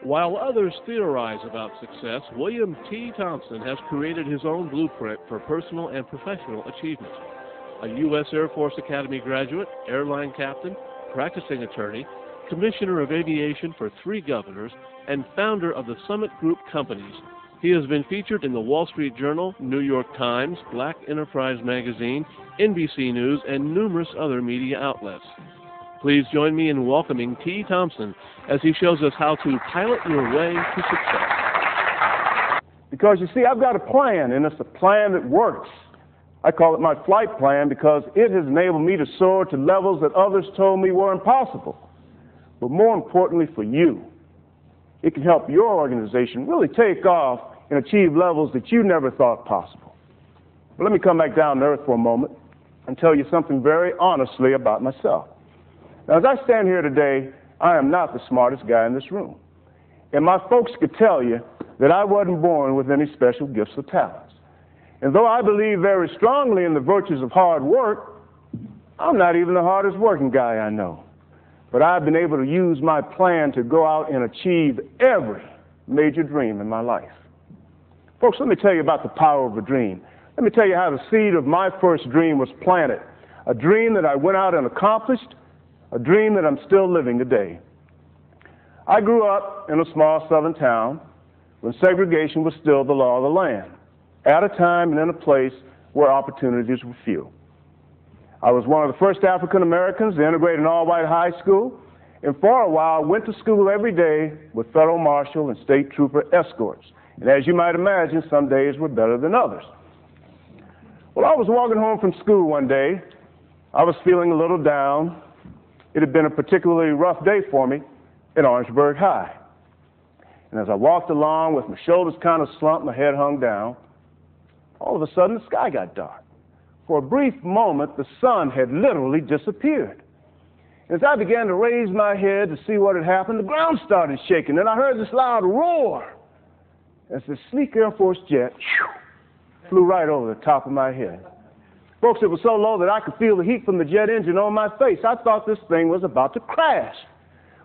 While others theorize about success, William T Thompson has created his own blueprint for personal and professional achievement. A U.S. Air Force Academy graduate, airline captain, practicing attorney, commissioner of aviation for 3 governors, and founder of the Summit Group companies, he has been featured in the Wall Street Journal, New York Times, Black Enterprise Magazine, NBC News, and numerous other media outlets. Please join me in welcoming T. Thompson as he shows us how to pilot your way to success. Because you see, I've got a plan, and it's a plan that works. I call it my flight plan because it has enabled me to soar to levels that others told me were impossible. But more importantly for you, it can help your organization really take off and achieve levels that you never thought possible. But let me come back down to earth for a moment and tell you something very honestly about myself. Now, as I stand here today, I am not the smartest guy in this room. And my folks could tell you that I wasn't born with any special gifts or talents. And though I believe very strongly in the virtues of hard work, I'm not even the hardest working guy I know. But I've been able to use my plan to go out and achieve every major dream in my life. Folks, let me tell you about the power of a dream. Let me tell you how the seed of my first dream was planted. A dream that I went out and accomplished, a dream that I'm still living today. I grew up in a small southern town when segregation was still the law of the land, at a time and in a place where opportunities were few. I was one of the first African Americans to integrate an all-white high school, and for a while went to school every day with federal marshal and state trooper escorts. And as you might imagine, some days were better than others. Well, I was walking home from school one day. I was feeling a little down. It had been a particularly rough day for me at Orangeburg High. And as I walked along with my shoulders kind of slumped, my head hung down, all of a sudden the sky got dark. For a brief moment, the sun had literally disappeared. As I began to raise my head to see what had happened, the ground started shaking, and I heard this loud roar as this sleek Air Force jet flew right over the top of my head. Folks, it was so low that I could feel the heat from the jet engine on my face. I thought this thing was about to crash.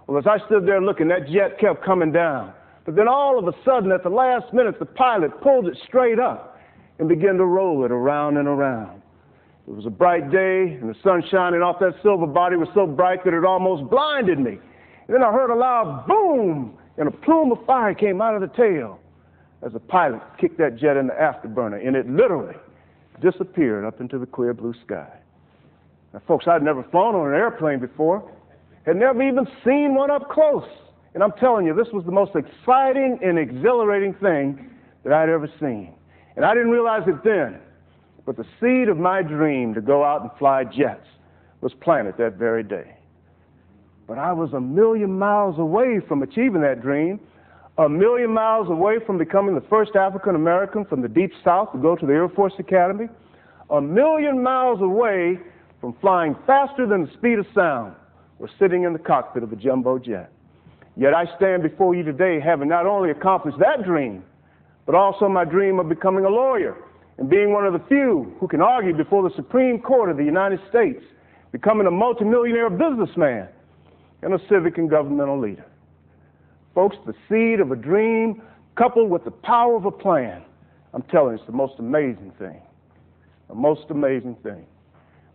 Well, as I stood there looking, that jet kept coming down. But then all of a sudden, at the last minute, the pilot pulled it straight up and began to roll it around and around. It was a bright day, and the sun shining off that silver body was so bright that it almost blinded me. And then I heard a loud boom, and a plume of fire came out of the tail as the pilot kicked that jet in the afterburner, and it literally disappeared up into the clear blue sky. Now, folks, I'd never flown on an airplane before, had never even seen one up close. And I'm telling you, this was the most exciting and exhilarating thing that I'd ever seen. And I didn't realize it then, but the seed of my dream to go out and fly jets was planted that very day. But I was 1,000,000 miles away from achieving that dream, 1,000,000 miles away from becoming the first African American from the Deep South to go to the Air Force Academy, 1,000,000 miles away from flying faster than the speed of sound or sitting in the cockpit of a jumbo jet. Yet I stand before you today having not only accomplished that dream, but also my dream of becoming a lawyer and being one of the few who can argue before the Supreme Court of the United States, becoming a multimillionaire businessman and a civic and governmental leader. Folks, the seed of a dream coupled with the power of a plan, I'm telling you, it's the most amazing thing. The most amazing thing.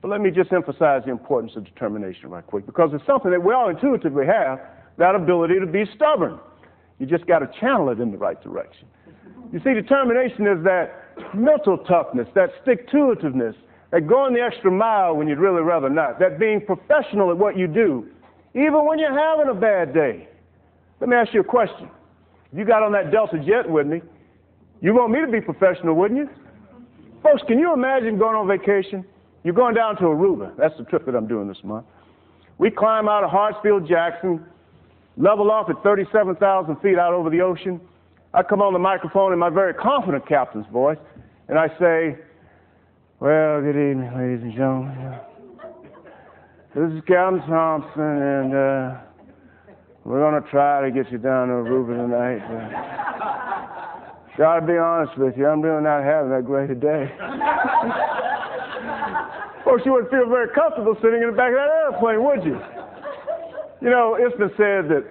But let me just emphasize the importance of determination right quick, because it's something that we all intuitively have, that ability to be stubborn. You just got to channel it in the right direction. You see, determination is that mental toughness, that stick-to-itiveness, that going the extra mile when you'd really rather not, that being professional at what you do, even when you're having a bad day. Let me ask you a question. If you got on that Delta jet with me, you want me to be professional, wouldn't you? Folks, can you imagine going on vacation? You're going down to Aruba. That's the trip that I'm doing this month. We climb out of Hartsfield-Jackson, level off at 37,000 feet out over the ocean. I come on the microphone in my very confident captain's voice, and I say, well, good evening, ladies and gentlemen. This is Captain Thompson, and we're going to try to get you down to Aruba tonight. Gotta be honest with you, I'm really not having that great a day. Of course, you wouldn't feel very comfortable sitting in the back of that airplane, would you? You know, it's been said that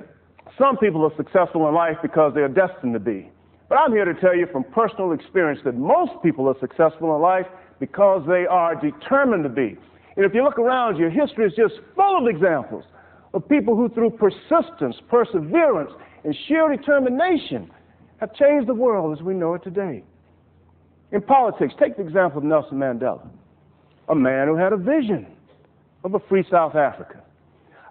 Some people are successful in life because they are destined to be. But I'm here to tell you from personal experience that most people are successful in life because they are determined to be. And if you look around you, history is just full of examples of people who through persistence, perseverance, and sheer determination have changed the world as we know it today. In politics, take the example of Nelson Mandela, a man who had a vision of a free South Africa,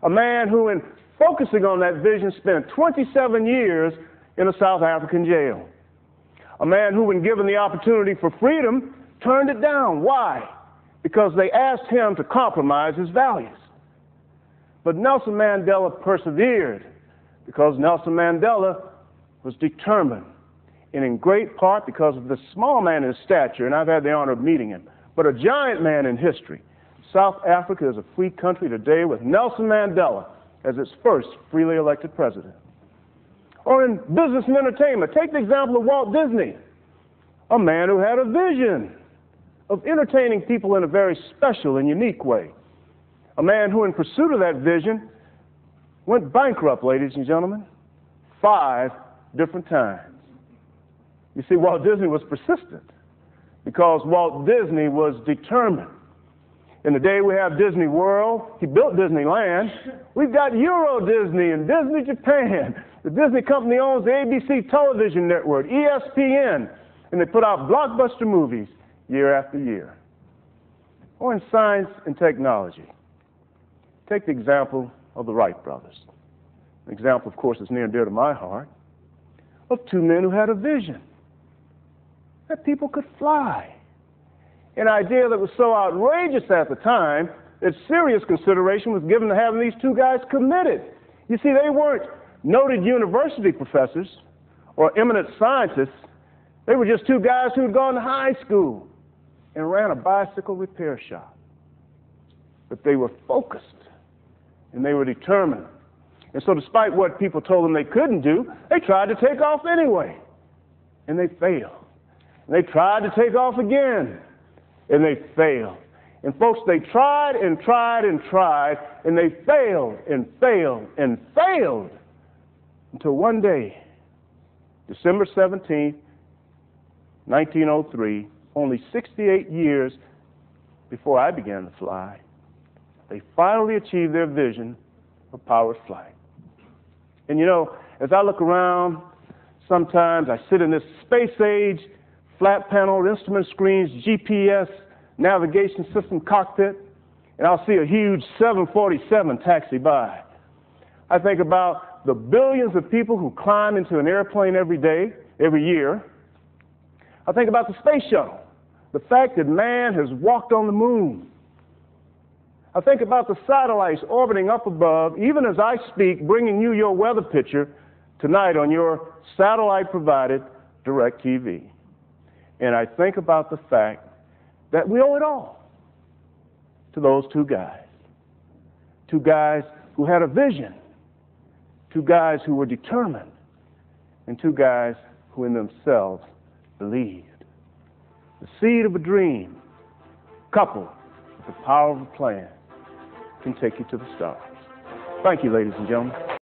a man who, in focusing on that vision, spent 27 years in a South African jail, a man who, when given the opportunity for freedom, turned it down. Why? Because they asked him to compromise his values. But Nelson Mandela persevered because Nelson Mandela was determined, and in great part because of the small man in stature, and I've had the honor of meeting him, but a giant man in history. South Africa is a free country today with Nelson Mandela as its first freely elected president. Or in business and entertainment, take the example of Walt Disney, a man who had a vision of entertaining people in a very special and unique way. A man who, in pursuit of that vision, went bankrupt, ladies and gentlemen, 5 different times. You see, Walt Disney was persistent because Walt Disney was determined. In the day we have Disney World, he built Disneyland. We've got Euro Disney and Disney Japan. The Disney company owns the ABC television network, ESPN, and they put out blockbuster movies year after year. Or in science and technology, take the example of the Wright brothers. An example, of course, is near and dear to my heart, of 2 men who had a vision that people could fly. An idea that was so outrageous at the time that serious consideration was given to having these 2 guys committed. You see, they weren't noted university professors or eminent scientists. They were just 2 guys who had gone to high school and ran a bicycle repair shop. But they were focused and they were determined. And so despite what people told them they couldn't do, they tried to take off anyway. And they failed. And they tried to take off again. And they failed. And folks, they tried and tried and tried, and they failed and failed and failed until one day, December 17th, 1903, only 68 years before I began to fly, they finally achieved their vision of powered flight. And you know, as I look around, sometimes I sit in this space age, flat panel, instrument screens, GPS, navigation system cockpit, and I'll see a huge 747 taxi by. I think about the billions of people who climb into an airplane every day, every year. I think about the space shuttle, the fact that man has walked on the moon. I think about the satellites orbiting up above, even as I speak, bringing you your weather picture tonight on your satellite-provided DirecTV. And I think about the fact that we owe it all to those 2 guys. 2 guys who had a vision, 2 guys who were determined, and 2 guys who in themselves believed. The seed of a dream, coupled with the power of a plan, can take you to the stars. Thank you, ladies and gentlemen.